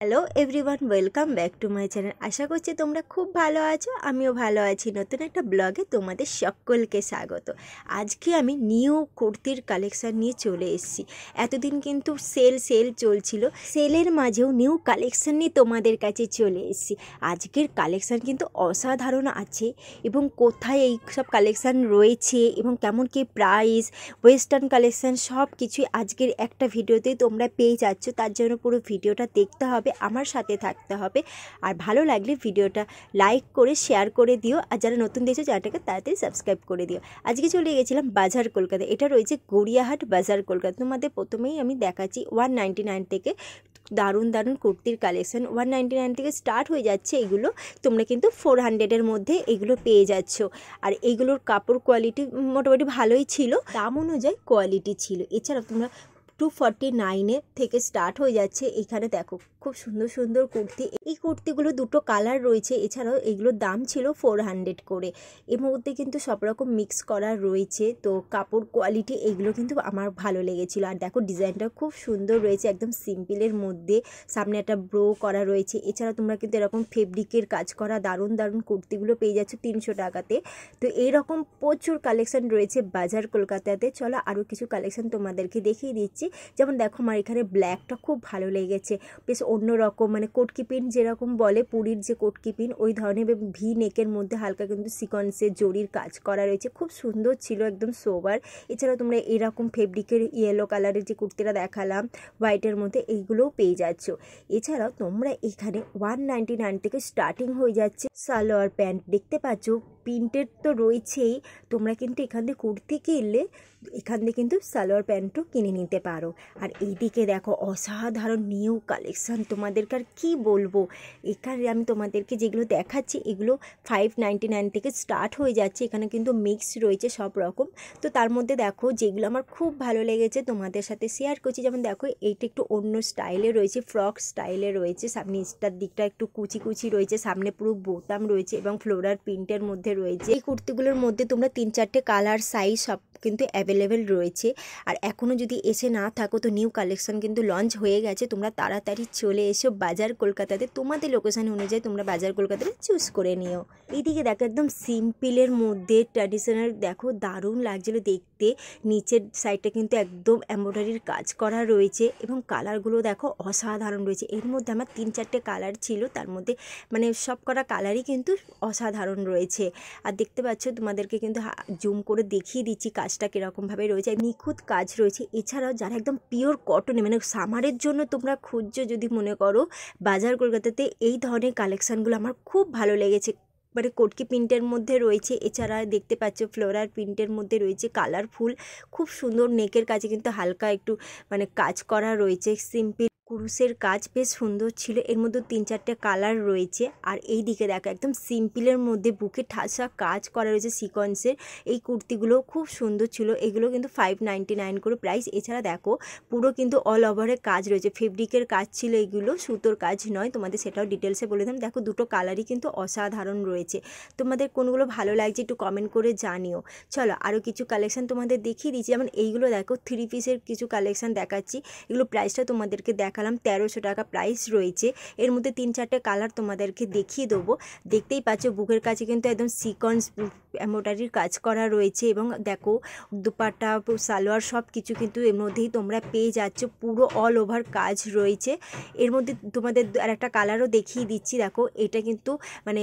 Hello everyone, welcome back to my channel. আশা করছি তোমরা খুব ভালো আছো, আমিও ভালো আছি। নতুন একটা ব্লগে তোমাদের সকলকে স্বাগত। আজকে আমি নিউ কুর্তির কালেকশান নিয়ে চলে এসেছি। এতদিন কিন্তু সেল চলছিল, সেলের মাঝেও নিউ কালেকশান নিয়ে তোমাদের কাছে চলে এসেছি। আজকের কালেকশান কিন্তু অসাধারণ আছে এবং কোথায় এই সব কালেকশান রয়েছে এবং কেমন কি প্রাইস, ওয়েস্টার্ন কালেকশান সব কিছুই আজকের একটা ভিডিওতেই তোমরা পেয়ে যাচ্ছ। তার জন্য পুরো ভিডিওটা দেখতে হবে, আমার সাথে থাকতে হবে। আর ভালো লাগলে ভিডিওটা লাইক করে শেয়ার করে দিও, আর যারা নতুন দেখছো চ্যানেলটাকে তাড়াতাড়ি সাবস্ক্রাইব করে দিও। আজকে চলে গেছিলাম বাজার কলকাতা। এটা রয়েছে গড়িয়াহাট বাজার কলকাতা। তোমাদের প্রথমেই আমি দেখাচ্ছি 199 থেকে দারুণ দারুণ কুর্তির কালেকশন। 199 থেকে স্টার্ট হয়ে যাচ্ছে এগুলো, তোমরা কিন্তু 400-এর মধ্যে এগুলো পেয়ে যাচ্ছ। আর এইগুলোর কাপড় কোয়ালিটি মোটামুটি ভালোই ছিল, দাম অনুযায়ী কোয়ালিটি ছিল। এছাড়াও তোমরা 249 থেকে স্টার্ট হয়ে যাচ্ছে। এখানে দেখো খুব সুন্দর সুন্দর কুর্তি। এই কুর্তিগুলো দুটো কালার রয়েছে। এছাড়াও এগুলোর দাম ছিল 400 করে। এর মধ্যে কিন্তু সব রকম মিক্স করা রয়েছে। তো কাপড় কোয়ালিটি এগুলো কিন্তু আমার ভালো লেগেছিল। আর দেখো ডিজাইনটা খুব সুন্দর রয়েছে, একদম সিম্পলের মধ্যে সামনে একটা ব্রো করা রয়েছে। এছাড়া তোমরা কিন্তু এরকম ফেব্রিকের কাজ করা দারুণ দারুণ কুর্তিগুলো পেয়ে যাচ্ছ 300 টাকাতে। তো এইরকম প্রচুর কালেকশন রয়েছে বাজার কলকাতাতে। চলো আরও কিছু কালেকশন তোমাদেরকে দেখিয়ে দিচ্ছি। যেমন দেখো আমার এখানে ব্ল্যাকটা খুব ভালো লেগেছে, বেশ অন্যরকম, মানে কোটকি পিন যেরকম বলে পুরীর যে কোটকি পিন ওই ধরনের ভি নেকের মধ্যে হালকা কিন্তু সিকোয়েন্সের জরির কাজ করা রয়েছে, খুব সুন্দর ছিল, একদম সোবার। এছাড়াও তোমরা এরকম ফেব্রিকের ইয়েলো কালারের যে কুর্তিটা দেখালাম হোয়াইটের মধ্যে, এইগুলোও পেয়ে যাচ্ছ। এছাড়াও তোমরা এখানে 199 থেকে স্টার্টিং হয়ে যাচ্ছে সালোয়ার প্যান্ট। দেখতে পাচ্ছ প্রিন্টেড তো রয়েছেই, তোমরা কিন্তু এখান থেকে কুর্তি কিনলে এখান থেকে কিন্তু সালোয়ার প্যান্টও কিনে নিতে পারো। আর এইদিকে দেখো অসাধারণ নিউ কালেকশান, তোমাদেরকে আর কী বলবো। এখানে আমি তোমাদেরকে যেগুলো দেখাচ্ছি এগুলো 599 থেকে স্টার্ট হয়ে যাচ্ছে। এখানে কিন্তু মিক্স রয়েছে সব রকম। তো তার মধ্যে দেখো যেগুলো আমার খুব ভালো লেগেছে তোমাদের সাথে শেয়ার করছি। যেমন দেখো এইটা একটু অন্য স্টাইলে রয়েছে, ফ্রক স্টাইলে রয়েছে। সামনে নিচটার দিকটা একটু কুচি কুচি রয়েছে, সামনে পুরো বোতাম রয়েছে এবং ফ্লোরাল প্রিন্টের মধ্যে রয়েছে। এই কুর্তিগুলোর মধ্যে তোমরা 3-4টে কালার সাইজ সব কিন্তু অ্যাভেলেবেল রয়েছে। আর এখনও যদি এসে না থাকো তো নিউ কালেকশন কিন্তু লঞ্চ হয়ে গেছে, তোমরা তাড়াতাড়ি চলে এসো বাজার কলকাতাতে। তোমাদের লোকেশন অনুযায়ী তোমরা বাজার কলকাতাতে চুজ করে নিও। এইদিকে দেখো একদম সিম্পলের মধ্যে ট্র্যাডিশনাল, দেখো দারুণ লাগছিলো দেখতে। নিচের সাইডটা কিন্তু একদম এমব্রয়ডারির কাজ করা রয়েছে এবং কালারগুলো দেখো অসাধারণ রয়েছে। এর মধ্যে আমার 3-4টে কালার ছিল, তার মধ্যে মানে সব কটা কালারই কিন্তু অসাধারণ রয়েছে। আর দেখতে পাচ্ছ তোমাদেরকে কিন্তু জুম করে দেখিয়ে দিচ্ছি কাজটা কীরকমভাবে রয়েছে, নিখুঁত কাজ রয়েছে। এছাড়াও যারা একদম পিওর কটনে, মানে সামারের জন্য তোমরা খুঁজছো যদি মনে করো, বাজার কলকাতাতে এই ধরনের কালেকশানগুলো আমার খুব ভালো লেগেছে। মানে কোটকি প্রিন্টের মধ্যে রয়েছে, এছাড়া দেখতে পাচ্ছ ফ্লোরাল প্রিন্টের মধ্যে রয়েছে, কালারফুল, খুব সুন্দর। নেকের কাছে কিন্তু হালকা একটু মানে কাজ করা রয়েছে, সিম্পল কুরুশের কাজ বেশ সুন্দর ছিল। এর মধ্যে 3-4টে কালার রয়েছে। আর এই দিকে দেখো একদম সিম্পলের মধ্যে বুকে ঠাসা কাজ করা রয়েছে সিকোয়েন্সের। এই কুর্তিগুলো খুব সুন্দর ছিল। এগুলো কিন্তু 599 করে প্রাইস। এছাড়া দেখো পুরো কিন্তু অল ওভারের কাজ রয়েছে, ফেব্রিকের কাজ ছিল, এগুলো সুতোর কাজ নয়, তোমাদের সেটাও ডিটেলসে বলে দিলাম। দেখো দুটো কালারই কিন্তু অসাধারণ রয়েছে। তোমাদের কোনগুলো ভালো লাগছে একটু কমেন্ট করে জানিও। চলো আরও কিছু কালেকশান তোমাদের দেখিয়ে দিচ্ছি। যেমন এইগুলো দেখো 3 পিসের কিছু কালেকশান দেখাচ্ছি। এগুলো প্রাইসটা তোমাদেরকে দেখালাম 1300 টাকা প্রাইস রয়েছে। এর মধ্যে 3-4টে কালার তোমাদেরকে দেখিয়ে দেবো। দেখতেই পাচ্ছ বুকের কাছে কিন্তু একদম সিকোয়েন্স এমব্রয়ডারির কাজ করা রয়েছে এবং দেখো দুপাট্টা সালোয়ার সব কিছু কিন্তু এর মধ্যেই তোমরা পেয়ে যাচ্ছ, পুরো অল ওভার কাজ রয়েছে। এর মধ্যে তোমাদের আর একটা কালারও দেখিয়ে দিচ্ছি। দেখো এটা কিন্তু মানে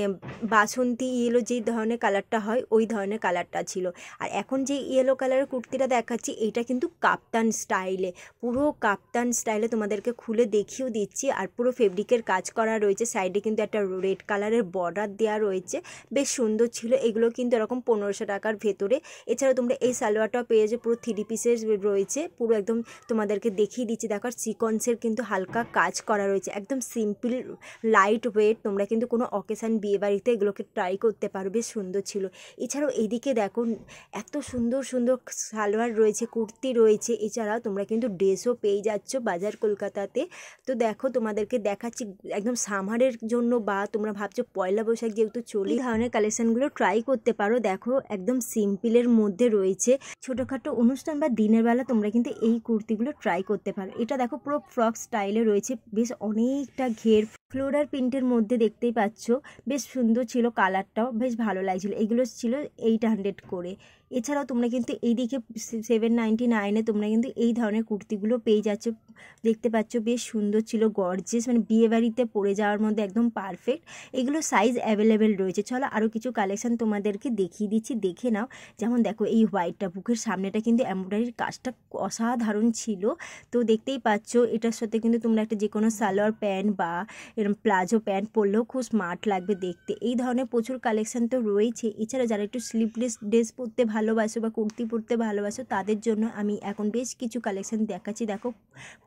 বাসন্তী ইয়েলো যে ধরনের কালারটা হয় ওই ধরনের কালারটা ছিল। আর এখন যে ইয়েলো কালারের কুর্তিটা দেখাচ্ছি এটা কিন্তু কাপ্তান স্টাইলে, পুরো কাপ্তান স্টাইলে তোমাদেরকে খুলে দেখিয়েও দিচ্ছি। আর পুরো ফেব্রিকের কাজ করা রয়েছে, সাইডে কিন্তু একটা রেড কালারের বর্ডার দেওয়া রয়েছে, বেশ সুন্দর ছিল। এগুলো কিন্তু এরকম 1500 টাকার ভেতরে। এছাড়া তোমরা এই সালোয়ারটাও পেয়ে যাবে, পুরো 3 পিসের রয়েছে, পুরো একদম তোমাদেরকে দেখিয়ে দিচ্ছি। দেখো সিকোয়েন্সের কিন্তু হালকা কাজ করা রয়েছে, একদম সিম্পল লাইট ওয়েট। তোমরা কিন্তু কোনো অকেশান বিয়ে বাড়িতে এগুলোকে ট্রাই করতে পারো, বেশ সুন্দর ছিল। এছাড়াও এইদিকে দেখো এত সুন্দর সুন্দর সালোয়ার রয়েছে, কুর্তি রয়েছে। এছাড়াও তোমরা কিন্তু ড্রেসও পেয়ে যাচ্ছ বাজার কলকাতাতে। তো দেখো তোমাদেরকে দেখাচ্ছি একদম সামারের জন্য, বা তোমরা ভাবছো পয়লা বৈশাখ যেহেতু চলে, এই ধরনের কালেকশানগুলো ট্রাই করতে পারো পারো। দেখো একদম সিম্পলের মধ্যে রয়েছে, ছোটোখাটো অনুষ্ঠান বা দিনের বেলা তোমরা কিন্তু এই কুর্তিগুলো ট্রাই করতে পারো। এটা দেখো পুরো ফ্রক স্টাইলে রয়েছে, বেশ অনেকটা ঘের, ফ্লোরাল প্রিন্টের মধ্যে দেখতেই পাচ্ছ, বেশ সুন্দর ছিল, কালারটাও বেশ ভালো লাগছিল। এগুলো ছিল 800 করে। এছাড়াও তোমরা কিন্তু এইদিকে 799-এ তোমরা কিন্তু এই ধরনের কুর্তিগুলো পেয়ে যাচ্ছ, দেখতে পাচ্ছ বেশ সুন্দর ছিল, গর্জিয়াস, মানে বিয়েবাড়িতে পরে যাওয়ার মধ্যে একদম পারফেক্ট। এগুলো সাইজ অ্যাভেলেবেল রয়েছে। চলো আরও কিছু কালেকশন তোমাদেরকে দেখিয়ে দিচ্ছি, দেখে নাও। যেমন দেখো এই হোয়াইটটা, বুকের সামনেটা কিন্তু এমব্রয়ডারির কাজটা অসাধারণ ছিল। তো দেখতেই পাচ্ছ, এটার সাথে কিন্তু তোমরা একটা যে কোনো সালোয়ার প্যান্ট বা এরকম প্লাজো প্যান্ট পরলেও খুব স্মার্ট লাগবে দেখতে। এই ধরনের প্রচুর কালেকশন তো রয়েছে। এছাড়া যারা একটু স্লিভলেস ড্রেস পরতে ভালোবাসো বা কুর্তি পরতে ভালোবাসো, তাদের জন্য আমি এখন বেশ কিছু কালেকশন দেখাচ্ছি। দেখো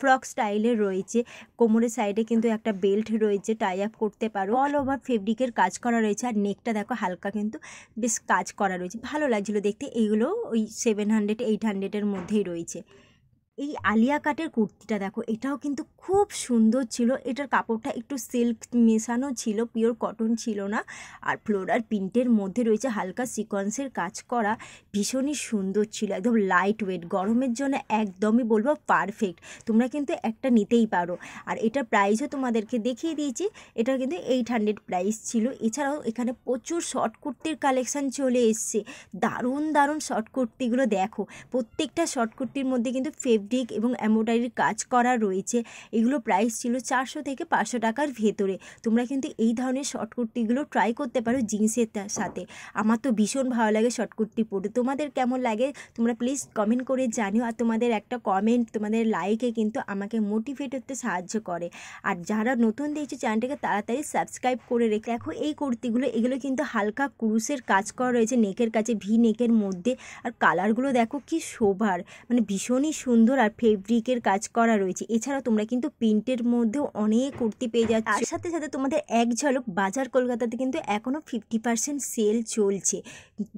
ফ্রক স্টাইলের রয়েছে, কোমরের সাইডে কিন্তু একটা বেল্ট রয়েছে, টাই আপ করতে পারো, অল ওভার ফেব্রিকের কাজ করা রয়েছে। আর নেকটা দেখো হালকা কিন্তু বেশ কাজ করা রয়েছে, ভালো লাগছিলো দেখতে। এইগুলো ওই 700-800-এর মধ্যেই রয়েছে। এই আলিয়া কাটের কুর্তিটা দেখো, এটাও কিন্তু খুব সুন্দর ছিল। এটার কাপড়টা একটু সিল্ক মেশানো ছিল, পিওর কটন ছিল না। আর ফ্লোরাল প্রিন্টের মধ্যে রয়েছে হালকা সিকোয়েন্সের কাজ করা, ভীষণই সুন্দর ছিল, একদম লাইট ওয়েট, গরমের জন্য একদমই বলবো পারফেক্ট। তোমরা কিন্তু একটা নিতেই পারো। আর এটার প্রাইসও তোমাদেরকে দেখিয়ে দিয়েছি, এটা কিন্তু 800 প্রাইস ছিল। এছাড়াও এখানে প্রচুর শর্ট কুর্তির কালেকশান চলে এসছে, দারুণ দারুণ শর্ট কুর্তিগুলো দেখো। প্রত্যেকটা শর্ট কুর্তির মধ্যে কিন্তু ফেব্রিক এবং এমব্রয়ডারির কাজ করা রয়েছে। এগুলো প্রাইস ছিল 400 থেকে 500 টাকার ভেতরে। তোমরা কিন্তু এই ধরনের শর্ট কুর্তিগুলো ট্রাই করতে পারো জিন্সের সাথে। আমার তো ভীষণ ভালো লাগে শর্ট কুর্তি পরে। তোমাদের কেমন লাগে তোমরা প্লিজ কমেন্ট করে জানিও। আর তোমাদের একটা কমেন্ট, তোমাদের লাইকে কিন্তু আমাকে মোটিভেট হতে সাহায্য করে। আর যারা নতুন দেখছো চ্যানেলটাকে তাড়াতাড়ি সাবস্ক্রাইব করে রেখে দেখো এই কুর্তিগুলো, এগুলো কিন্তু হালকা ক্রুশের কাজ করা রয়েছে নেকের কাছে, ভি নেকের মধ্যে। আর কালারগুলো দেখো কি শোভার, মানে ভীষণই সুন্দর, আর ফেব্রিকের কাজ করা রয়েছে। এছাড়াও তোমরা কিন্তু প্রিন্টের মধ্যেও অনেক কুর্তি পেয়ে যাচ্ছ। তার সাথে সাথে তোমাদের এক ঝলক বাজার কলকাতাতে কিন্তু এখনও 50% সেল চলছে।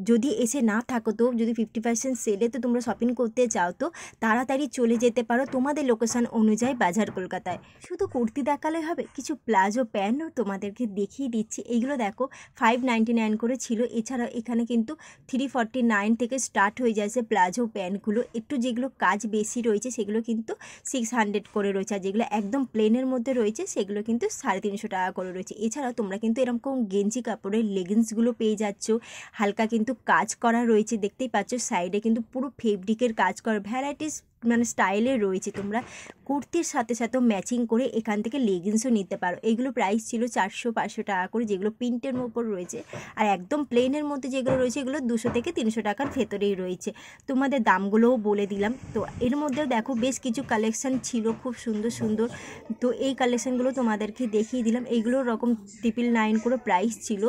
যদি এসে না থাকো, তো যদি 50% সেলে তো তোমরা শপিং করতে চাও, তো তাড়াতাড়ি চলে যেতে পারো তোমাদের লোকেশন অনুযায়ী বাজার কলকাতায়। শুধু কুর্তি দেখালে হবে, কিছু প্লাজো প্যান্টও তোমাদেরকে দেখিয়ে দিচ্ছি। এইগুলো দেখো 599 করে ছিল। এছাড়াও এখানে কিন্তু 349 থেকে স্টার্ট হয়ে যাচ্ছে প্লাজো প্যান্টগুলো। একটু যেগুলো কাজ বেশি রয়েছে সেগুলো কিন্তু 600 করে রয়েছে, আর যেগুলো একদম প্লেনের মধ্যে রয়েছে সেগুলো কিন্তু 350 টাকা করে রয়েছে। এছাড়াও তোমরা কিন্তু এরকম গেঞ্জি কাপড়ের লেগিংসগুলো পেয়ে যাচ্ছ, হালকা কিন্তু কাজ করা রয়েছে, দেখতেই পাচ্ছ। সাইডে কিন্তু পুরো ফেব্রিকের কাজ করা, ভ্যারাইটিস মানে স্টাইলে রয়েছে। তোমরা কুর্তির সাথে সাথেও ম্যাচিং করে এখান থেকে লেগিংসও নিতে পারো। এগুলো প্রাইস ছিল 400-500 টাকা করে, যেগুলো প্রিন্টের ওপর রয়েছে। আর একদম প্লেনের মধ্যে যেগুলো রয়েছে এগুলো 200 থেকে 300 টাকার ভেতরেই রয়েছে। তোমাদের দামগুলোও বলে দিলাম। তো এর মধ্যেও দেখো বেশ কিছু কালেকশান ছিল খুব সুন্দর সুন্দর। তো এই কালেকশানগুলো তোমাদেরকে দেখিয়ে দিলাম। এইগুলো রকম 999 করে প্রাইস ছিল।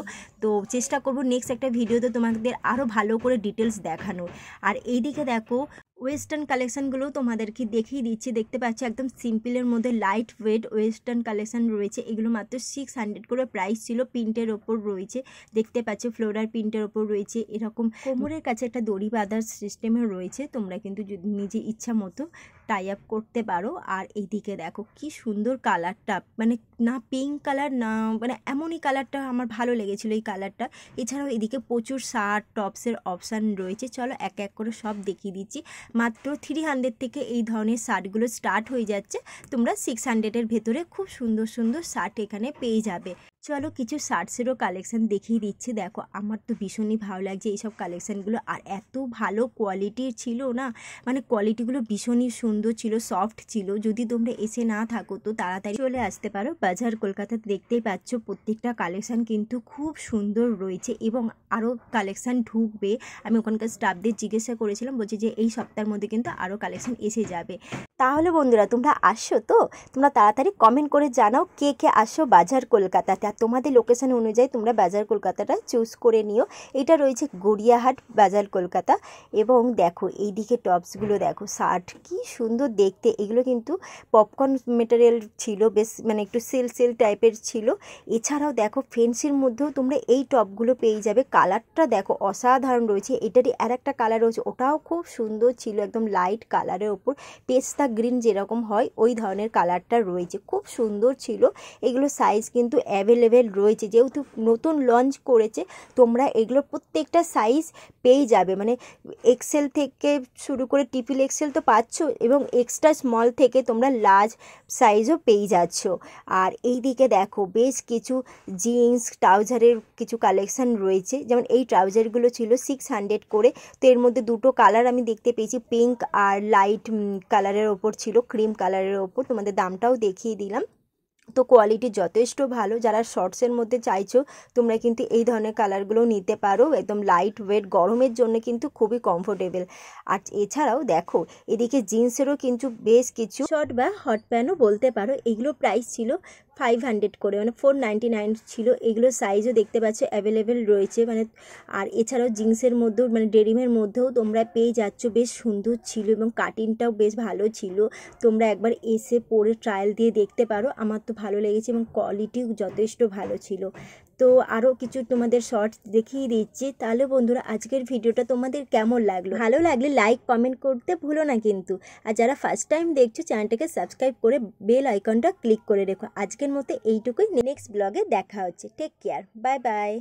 তো চেষ্টা করবো নেক্সট একটা ভিডিওতে তোমাদের আরও ভালো করে ডিটেলস দেখানোর। আর এইদিকে দেখো ওয়েস্টার্ন কালেকশানগুলো তোমাদেরকে দেখিয়ে দিচ্ছি। দেখতে পাচ্ছি একদম সিম্পলের মধ্যে লাইট ওয়েট ওয়েস্টার্ন কালেকশান রয়েছে। এগুলো মাত্র 600 করে প্রাইস ছিল, প্রিন্টের ওপর রয়েছে। দেখতে পাচ্ছ ফ্লোরাল প্রিন্টের ওপর রয়েছে। এরকম কোমরের কাছে একটা দড়ি বাঁধার সিস্টেমে রয়েছে। তোমরা কিন্তু যদি নিজে ইচ্ছা মতো টাই আপ করতে পারো। আর এইদিকে দেখো কি সুন্দর কালারটা, মানে না পিঙ্ক কালার না, মানে এমনই কালারটা আমার ভালো লেগেছিলো এই কালারটা। এছাড়াও এদিকে প্রচুর শার্ট টপসের অপশান রয়েছে। চলো এক এক করে সব দেখিয়ে দিচ্ছি। মাত্র 300 থেকে এই ধরনের শার্টগুলো স্টার্ট হয়ে যাচ্ছে। তোমরা 600-এর ভেতরে খুব সুন্দর সুন্দর শার্ট এখানে পেয়ে যাবে। চলো কিছু শার্টসেরও কালেকশান দেখিয়ে দিচ্ছি। দেখো আমার তো ভীষণই ভালো লাগছে এইসব কালেকশানগুলো। আর এত ভালো কোয়ালিটির ছিল না, মানে কোয়ালিটিগুলো ভীষণই সুন্দর ছিল, সফট ছিল। যদি তোমরা এসে না থাকো তো তাড়াতাড়ি চলে আসতে পারো বাজার কলকাতাতে। দেখতেই পাচ্ছ প্রত্যেকটা কালেকশান কিন্তু খুব সুন্দর রয়েছে এবং আরও কালেকশান ঢুকবে। আমি ওখানকার স্টাফদের জিজ্ঞাসা করেছিলাম, বলছি যে এই সপ্তাহের মধ্যে কিন্তু আরও কালেকশান এসে যাবে। তাহলে বন্ধুরা তোমরা আসছো তো, তোমরা তাড়াতাড়ি কমেন্ট করে জানাও কে কে আসো বাজার কলকাতাতে। আর তোমাদের লোকেশন অনুযায়ী তোমরা বাজার কলকাতাটা চুজ করে নিও। এটা রয়েছে গড়িয়াহাট বাজার কলকাতা। এবং দেখো এইদিকে টপসগুলো দেখো, শার্ট কি সুন্দর দেখতে। এগুলো কিন্তু পপকর্ন মেটেরিয়াল ছিল, বেশ মানে একটু সেল টাইপের ছিল। এছাড়াও দেখো ফেন্সির মধ্যেও তোমরা এই টপগুলো পেয়ে যাবে। কালারটা দেখো অসাধারণ রয়েছে। এটারই আর একটা কালার রয়েছে, ওটাও খুব সুন্দর ছিল, একদম লাইট কালারের ওপর পেস্তা গ্রিন যেরকম হয় ওই ধরনের কালারটা রয়েছে, খুব সুন্দর ছিল। এগুলো সাইজ কিন্তু অ্যাভেলেবল অ্যাভেলেবেল রয়েছে। যেহেতু নতুন লঞ্চ করেছে, তোমরা এগুলোর প্রত্যেকটা সাইজ পেয়ে যাবে, মানে এক্সেল থেকে শুরু করে ট্রিপল এক্সেল তো পাচ্ছ, এবং এক্সট্রা স্মল থেকে তোমরা লার্জ সাইজও পেয়ে যাচ্ছ। আর এই দিকে দেখো বেশ কিছু জিন্স ট্রাউজারের কিছু কালেকশান রয়েছে। যেমন এই ট্রাউজারগুলো ছিল 600 করে, তো এর মধ্যে দুটো কালার আমি দেখতে পেয়েছি, পিঙ্ক আর লাইট কালারের ওপর ছিল, ক্রিম কালারের ওপর। তোমাদের দামটাও দেখিয়ে দিলাম। তো কোয়ালিটি যথেষ্ট ভালো। যারা শর্টসের মধ্যে চাইছো তোমরা কিন্তু এই ধরনের কালারগুলো নিতে পারো, একদম লাইট ওয়েট, গরমের জন্য কিন্তু খুবই কমফোর্টেবল। আর এছাড়াও দেখো এদিকে জিন্সেরও কিন্তু বেশ কিছু শর্ট বা হট প্যান্টও বলতে পারো, এগুলো প্রাইস ছিল 500 করে, মানে 499 ছিল। এগুলো সাইজও দেখতে পাচ্ছ অ্যাভেলেবেল রয়েছে, মানে আর এছাড়াও জিন্সের মধ্যেও মানে ডেনিমের মধ্যেও তোমরা পেয়ে যাচ্ছ। বেশ সুন্দর ছিল এবং কাটিংটাও বেশ ভালো ছিল। তোমরা একবার এসে পরে ট্রায়াল দিয়ে দেখতে পারো। আমার তো ভালো লেগেছে এবং কোয়ালিটিও যথেষ্ট ভালো ছিল। তো আরও কিছু তোমাদের শর্টস দেখিয়ে দিচ্ছি। তাহলে বন্ধুরা আজকের ভিডিওটা তোমাদের কেমন লাগলো? ভালো লাগলে লাইক কমেন্ট করতে ভুলো না কিন্তু। আর যারা ফার্স্ট টাইম দেখছো চ্যানেলটাকে সাবস্ক্রাইব করে বেল আইকনটা ক্লিক করে রেখো। আজকের মতো এইটুকুই, নেক্সট ব্লগে দেখা হচ্ছে। Take care, bye by.